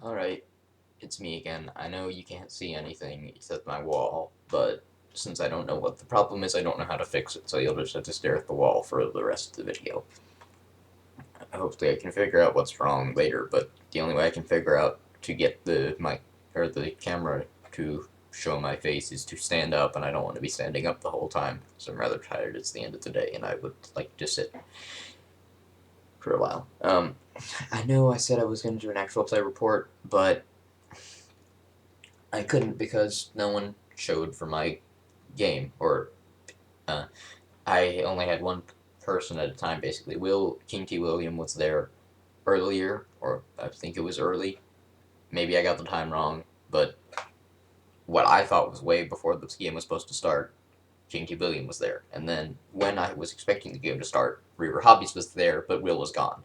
Alright, it's me again. I know you can't see anything except my wall, but since I don't know what the problem is, I don't know how to fix it, so you'll just have to stare at the wall for the rest of the video. Hopefully I can figure out what's wrong later, but the only way I can figure out to get the camera to show my face is to stand up, and I don't want to be standing up the whole time, so I'm rather tired. It's the end of the day, and I would like to sit for a while. I know I said I was going to do an actual play report, but I couldn't because no one showed for my game, or uh, I only had one person at a time, basically. King T. William was there earlier, or I think it was early. Maybe I got the time wrong, but what I thought was way before this game was supposed to start, King T. William was there. And then when I was expecting the game to start, Reaver Hobbies was there, but Will was gone.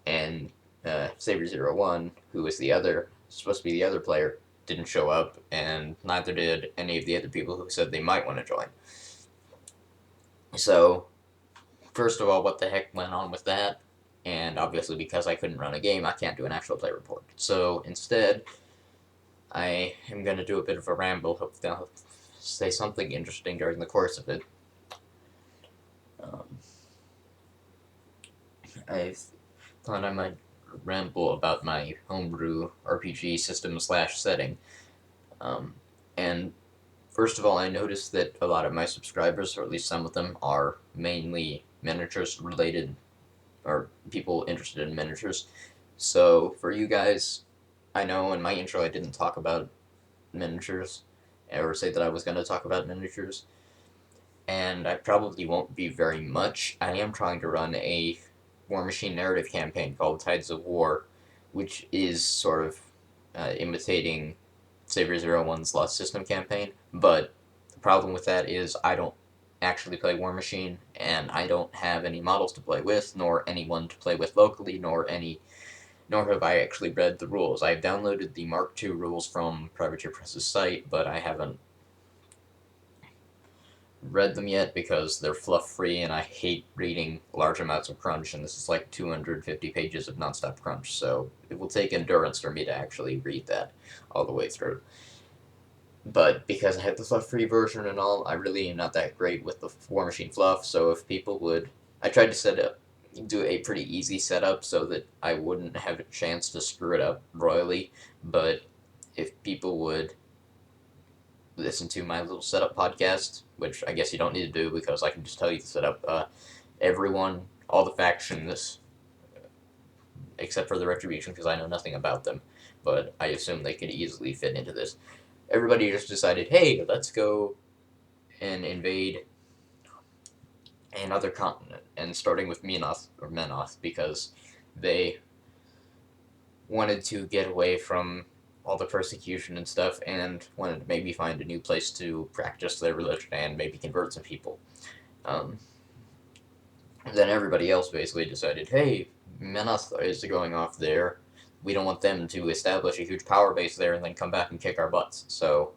And Saber01, who was supposed to be the other player, didn't show up, and neither did any of the other people who said they might want to join. So, first of all, what the heck went on with that? And obviously, because I couldn't run a game, I can't do an actual play report. So, instead, I am going to do a bit of a ramble. Hopefully, I'll say something interesting during the course of it. I thought I might ramble about my homebrew RPG system/setting. And first of all, I noticed that a lot of my subscribers, or at least some of them, are mainly miniatures related, or people interested in miniatures. So for you guys, I know in my intro I didn't talk about miniatures, or say that I was going to talk about miniatures, and I probably won't be very much. I am trying to run a Warmachine narrative campaign called Tides of War, which is sort of imitating Saber01's Lost System campaign, but the problem with that is I don't actually play Warmachine, and I don't have any models to play with, nor anyone to play with locally, nor have I actually read the rules. I've downloaded the Mark II rules from Privateer Press's site, but I haven't read them yet because they're fluff free, and I hate reading large amounts of crunch, and this is like 250 pages of nonstop crunch, so it will take endurance for me to actually read that all the way through. But because I have the fluff free version and all, I really am not that great with the Warmachine fluff, so if people would. I tried to do a pretty easy setup so that I wouldn't have a chance to screw it up royally, but if people would listen to my little setup podcast, which I guess you don't need to do because I can just tell you the setup. Everyone, all the factions, except for the Retribution, because I know nothing about them, but I assume they could easily fit into this. Everybody just decided, hey, let's go and invade another continent, and starting with Menoth, because they wanted to get away from all the persecution and stuff, and wanted to maybe find a new place to practice their religion and maybe convert some people. Um, then everybody else basically decided, hey, Menoth is going off there. We don't want them to establish a huge power base there and then come back and kick our butts. So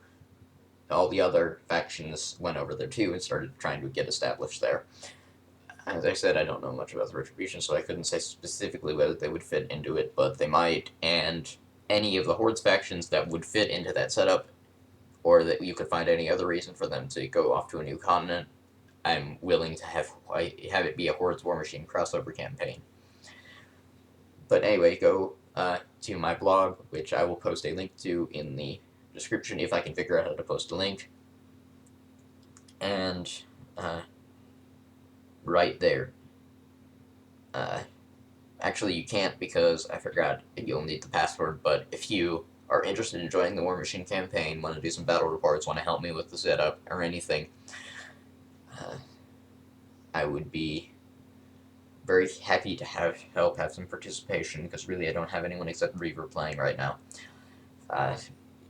all the other factions went over there too and started trying to get established there. As I said, I don't know much about the Retribution, so I couldn't say specifically whether they would fit into it, but they might, and any of the Horde's factions that would fit into that setup, or that you could find any other reason for them to go off to a new continent, I'm willing to have it be a Horde's Warmachine crossover campaign. But anyway, go to my blog, which I will post a link to in the description if I can figure out how to post a link. And right there. Actually, you can't because I forgot you'll need the password, but if you are interested in joining the Warmachine campaign, want to do some battle reports, want to help me with the setup, or anything, I would be very happy to have some participation, because really I don't have anyone except Reaver playing right now.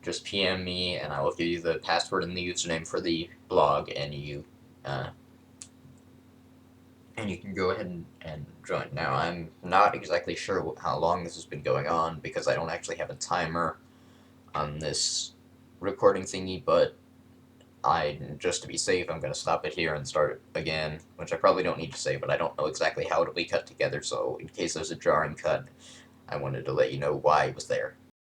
Just PM me, and I will give you the password and the username for the blog, and you can go ahead and join. Now, I'm not exactly sure how long this has been going on, because I don't actually have a timer on this recording thingy, but just to be safe, I'm going to stop it here and start it again, which I probably don't need to say, but I don't know exactly how it'll be cut together, so in case there's a jarring cut, I wanted to let you know why it was there.